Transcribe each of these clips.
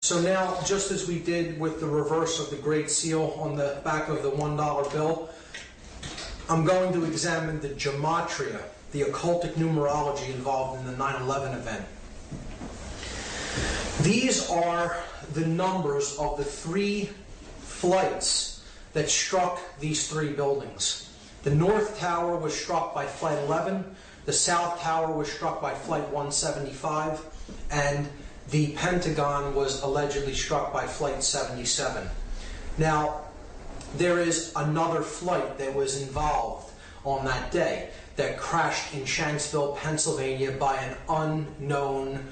So now, just as we did with the reverse of the Great Seal on the back of the $1 bill, I'm going to examine the gematria, the occultic numerology involved in the 9/11 event. These are the numbers of the 3 flights that struck these 3 buildings. The North Tower was struck by Flight 11, the South Tower was struck by Flight 175, and the Pentagon was allegedly struck by Flight 77. Now, there is another flight that was involved on that day that crashed in Shanksville, Pennsylvania by an unknown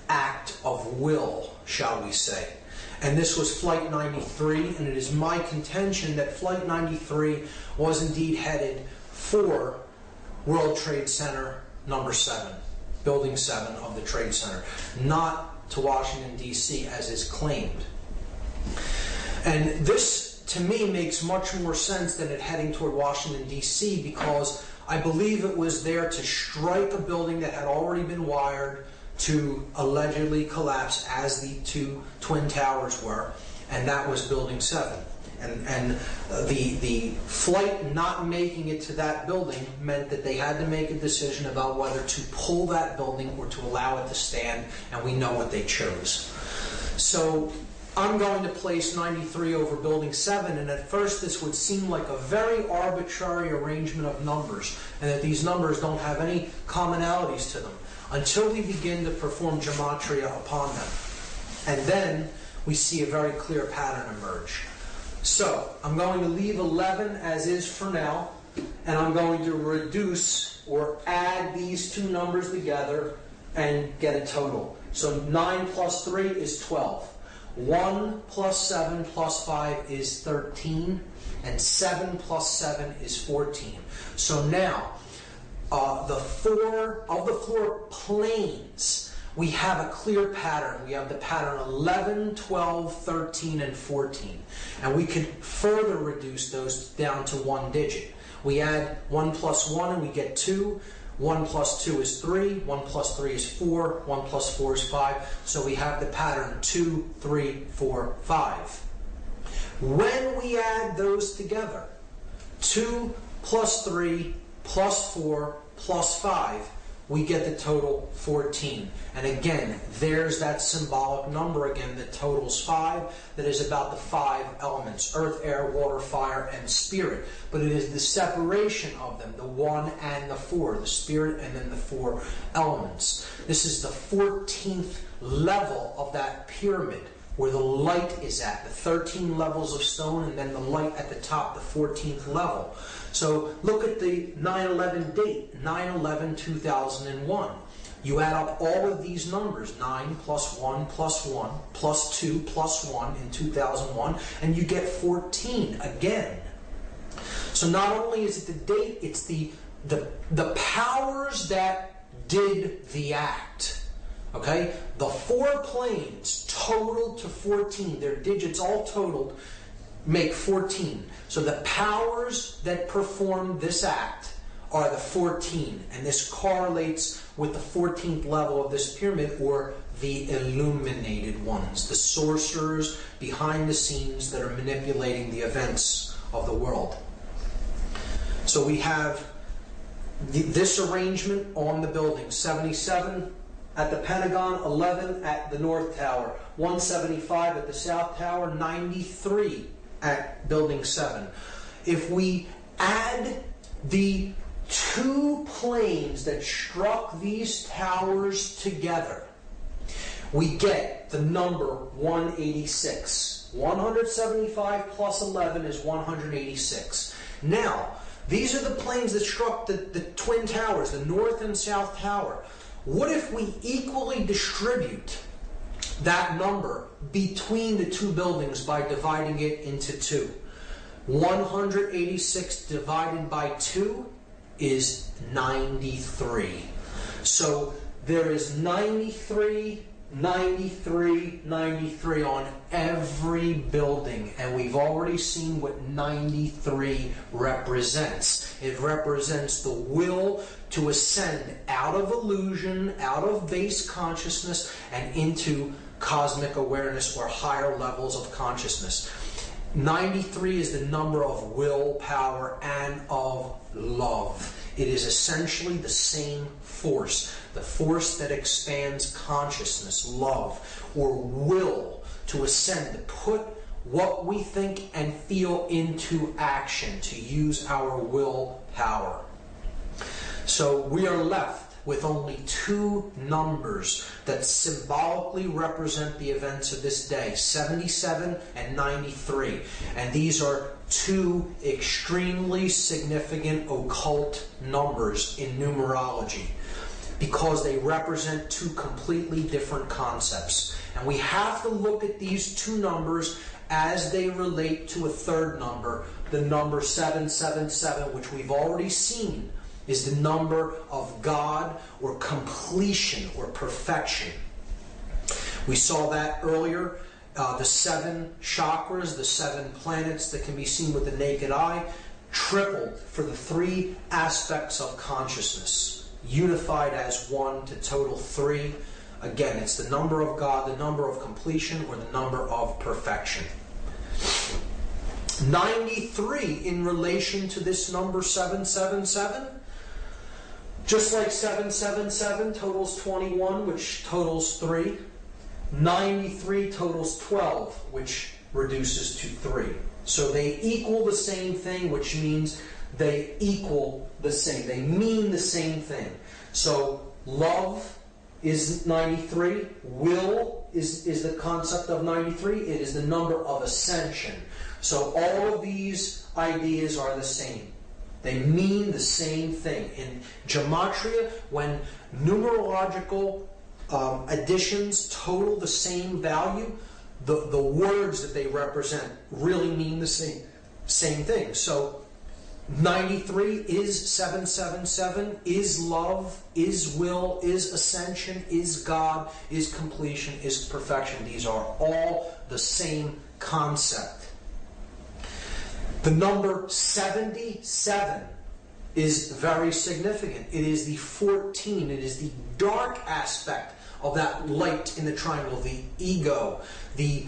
act of will, shall we say. And this was Flight 93, and it is my contention that Flight 93 was indeed headed for World Trade Center number 7, Building 7 of the Trade Center, not to Washington, D.C., as is claimed. And this, to me, makes much more sense than it heading toward Washington, D.C., because I believe it was there to strike a building that had already been wired to allegedly collapse, as the 2 Twin Towers were, and that was Building 7. And the flight not making it to that building meant that they had to make a decision about whether to pull that building or to allow it to stand, and we know what they chose. So I'm going to place 93 over Building 7, and at first this would seem like a very arbitrary arrangement of numbers, and that these numbers don't have any commonalities to them, until we begin to perform gematria upon them. And then we see a very clear pattern emerge. So I'm going to leave 11 as is for now, and I'm going to reduce or add these 2 numbers together and get a total. So 9 plus 3 is 12. 1 plus 7 plus 5 is 13, and 7 plus 7 is 14. So now, the 4 planes, we have a clear pattern. We have the pattern 11, 12, 13, and 14. And we could further reduce those down to 1 digit. We add 1 plus 1 and we get 2. 1 plus 2 is 3. 1 plus 3 is 4. 1 plus 4 is 5. So we have the pattern 2, 3, 4, 5. When we add those together, 2 plus 3 plus 4 plus 5, we get the total 14. And again, there's that symbolic number again that totals 5, that is about the 5 elements: earth, air, water, fire, and spirit. But it is the separation of them, the 1 and the 4, the spirit and then the 4 elements. This is the 14th level of that pyramid, where the light is at, the 13 levels of stone, and then the light at the top, the 14th level. So look at the 9/11 date, 9/11/2001. You add up all of these numbers, 9 plus 1 plus 1 plus 2 plus 1 in 2001, and you get 14 again. So not only is it the date, it's the powers that did the act. Okay? The 4 planes totaled to 14. Their digits all totaled make 14. So the powers that performed this act are the 14. And this correlates with the 14th level of this pyramid, or the illuminated ones, the sorcerers behind the scenes that are manipulating the events of the world. So we have this arrangement on the building: 77 at the Pentagon, 11 at the North Tower, 175 at the South Tower, 93 at Building 7. If we add the 2 planes that struck these towers together, we get the number 186. 175 plus 11 is 186. Now, these are the planes that struck the Twin Towers, the North and South Tower. What if we equally distribute that number between the 2 buildings by dividing it into 2? 186 divided by 2 is 93. So there is 93, 93, 93 on every building, and we've already seen what 93 represents. It represents the will to ascend out of illusion, out of base consciousness, and into cosmic awareness or higher levels of consciousness. 93 is the number of willpower and of love. It is essentially the same force, the force that expands consciousness, love, or will to ascend, to put what we think and feel into action, to use our willpower. So we are left with only two numbers that symbolically represent the events of this day, 77 and 93. And these are two extremely significant occult numbers in numerology because they represent two completely different concepts. And we have to look at these two numbers as they relate to a third number, the number 777, which we've already seen is the number of God or completion or perfection. We saw that earlier. The 7 chakras, the 7 planets that can be seen with the naked eye, tripled for the 3 aspects of consciousness, unified as one to total 3. Again, it's the number of God, the number of completion, or the number of perfection. 93 in relation to this number 777. Just like 777 totals 21, which totals 3, 93 totals 12, which reduces to 3. So they equal the same thing, which means they equal the same. They mean the same thing. So love is 93. Will is the concept of 93. It is the number of ascension. So all of these ideas are the same. They mean the same thing. In gematria, when numerological additions total the same value, the words that they represent really mean the same thing. So 93 is 777, is love, is will, is ascension, is God, is completion, is perfection. These are all the same concept. The number 77 is very significant. It is the 14. It is the dark aspect of that light in the triangle, the ego, the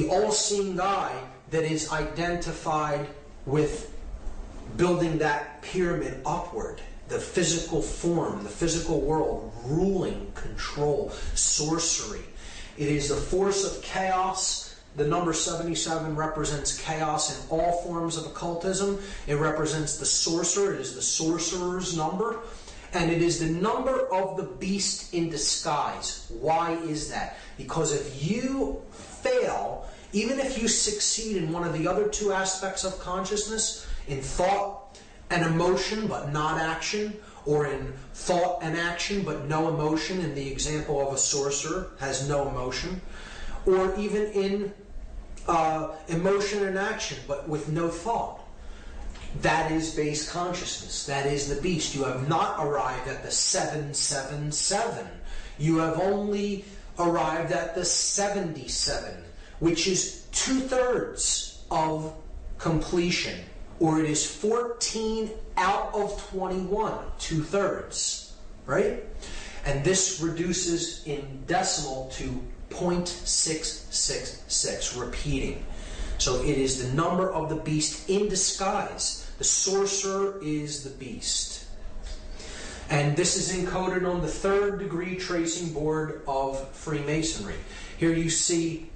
all-seeing eye that is identified with building that pyramid upward, the physical form, the physical world, ruling, control, sorcery. It is the force of chaos. The number 77 represents chaos in all forms of occultism. It represents the sorcerer. It is the sorcerer's number. And it is the number of the beast in disguise. Why is that? Because if you fail, even if you succeed in one of the other two aspects of consciousness, in thought and emotion but not action, or in thought and action but no emotion, in the example of a sorcerer has no emotion, or even in emotion and action, but with no thought. That is base consciousness. That is the beast. You have not arrived at the 777. You have only arrived at the 77, which is 2/3 of completion, or it is 14 out of 21, 2/3, right? And this reduces in decimal to 0.666, repeating. So it is the number of the beast in disguise. The sorcerer is the beast. And this is encoded on the 3rd degree tracing board of Freemasonry. Here you see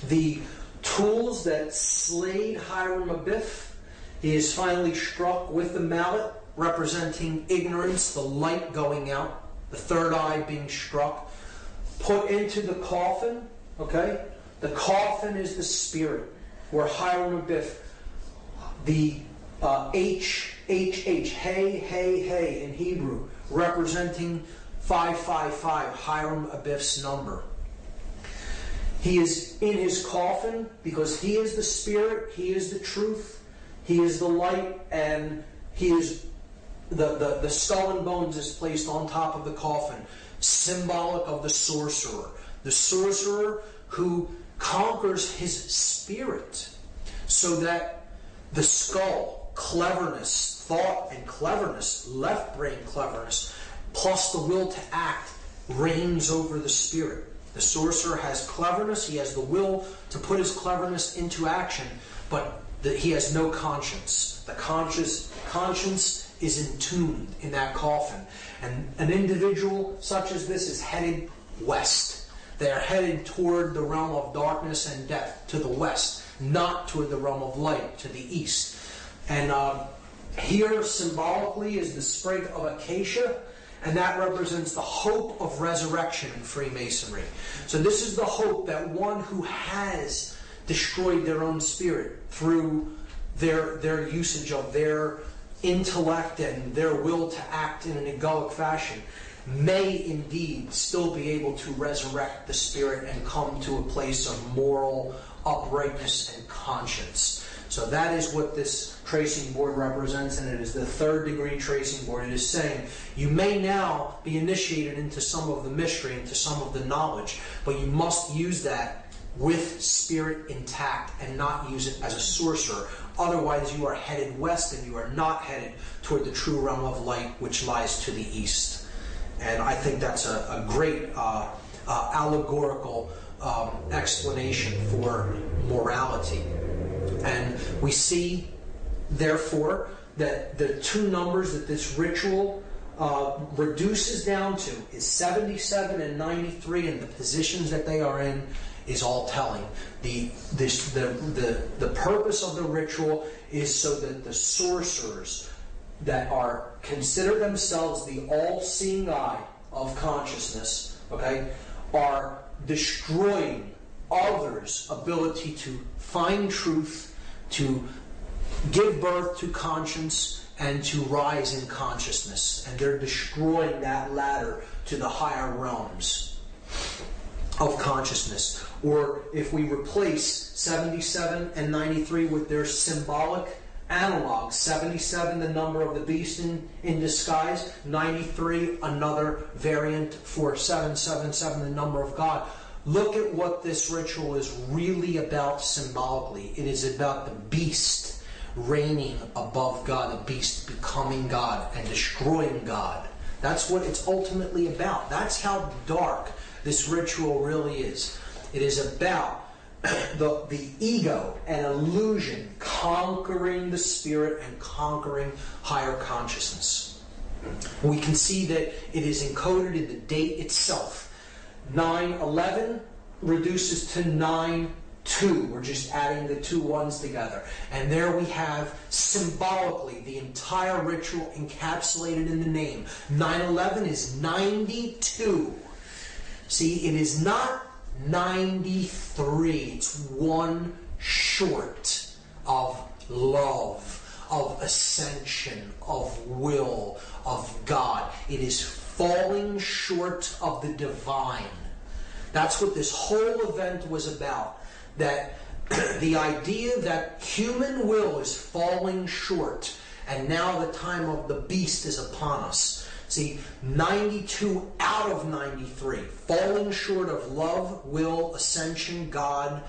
the tools that slayed Hiram Abiff. He is finally struck with the mallet, representing ignorance, the light going out, the third eye being struck. Put into the coffin, okay? The coffin is the spirit, where Hiram Abiff, the hey in Hebrew, representing 555, Hiram Abiff's number. He is in his coffin because he is the spirit, he is the truth, he is the light, and he is the skull and bones is placed on top of the coffin, symbolic of the sorcerer who conquers his spirit, so that the skull, cleverness, thought and cleverness, left brain cleverness, plus the will to act, reigns over the spirit. The sorcerer has cleverness, he has the will to put his cleverness into action, but he has no conscience. The conscience is entombed in that coffin. And an individual such as this is headed west. They are headed toward the realm of darkness and death, to the west, not toward the realm of light, to the east. And here symbolically is the sprig of acacia, and that represents the hope of resurrection in Freemasonry. So this is the hope that one who has destroyed their own spirit through their usage of their intellect and their will to act in an egoic fashion may indeed still be able to resurrect the spirit and come to a place of moral uprightness and conscience. So that is what this tracing board represents, and it is the 3rd degree tracing board. It is saying you may now be initiated into some of the mystery, into some of the knowledge, but you must use that with spirit intact and not use it as a sorcerer. Otherwise you are headed west and you are not headed toward the true realm of light, which lies to the east. And I think that's a great allegorical explanation for morality. And we see, therefore, that the 2 numbers that this ritual reduces down to is 77 and 93, and the positions that they are in is all telling. The purpose of the ritual is so that the sorcerers that are consider themselves the all-seeing eye of consciousness, okay, are destroying others' ability to find truth, to give birth to conscience, and to rise in consciousness. And they're destroying that ladder to the higher realms of consciousness. Or if we replace 77 and 93 with their symbolic analog, 77 the number of the beast in disguise, 93 another variant for 777 the number of God. Look at what this ritual is really about symbolically. It is about the beast reigning above God, the beast becoming God and destroying God. That's what it's ultimately about. That's how dark this ritual really is. It is about the ego and illusion conquering the spirit and conquering higher consciousness. We can see that it is encoded in the date itself. 9/11 reduces to 9/2. We're just adding the 2 ones together. And there we have symbolically the entire ritual encapsulated in the name. 9/11 is 92. See, it is not 93. It's 1 short of love, of ascension, of will, of God. It is falling short of the divine. That's what this whole event was about. That the idea that human will is falling short, and now the time of the beast is upon us. See, 92 out of 93, falling short of love, will, ascension, God,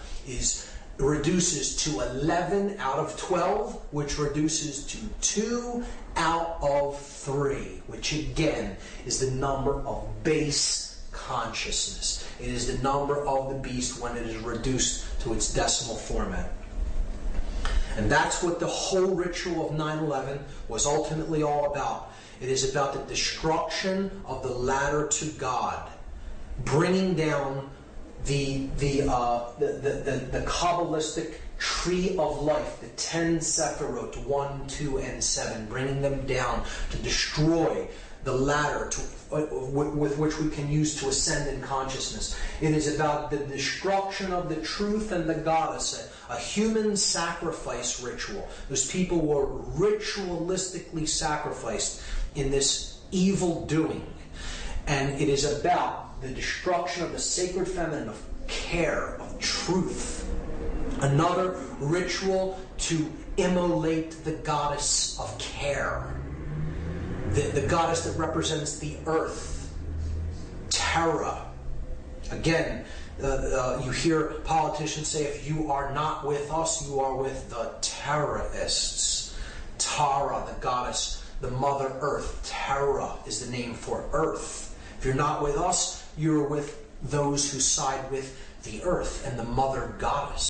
reduces to 11 out of 12, which reduces to 2 out of 3, which again is the number of base consciousness. It is the number of the beast when it is reduced to its decimal format. And that's what the whole ritual of 9/11 was ultimately all about. It is about the destruction of the ladder to God, bringing down the Kabbalistic tree of life, the 10 Sephirot, 1, 2, and 7, bringing them down to destroy the ladder with which we can use to ascend in consciousness. It is about the destruction of the truth and the goddess, a human sacrifice ritual. Those people were ritualistically sacrificed in this evil doing. And it is about the destruction of the sacred feminine, of care, of truth. Another ritual to immolate the goddess of care. The goddess that represents the earth, Terra. Again, you hear politicians say, if you are not with us, you are with the terrorists. Tara, the goddess, the Mother Earth. Terra is the name for earth. If you're not with us, you're with those who side with the earth and the mother goddess.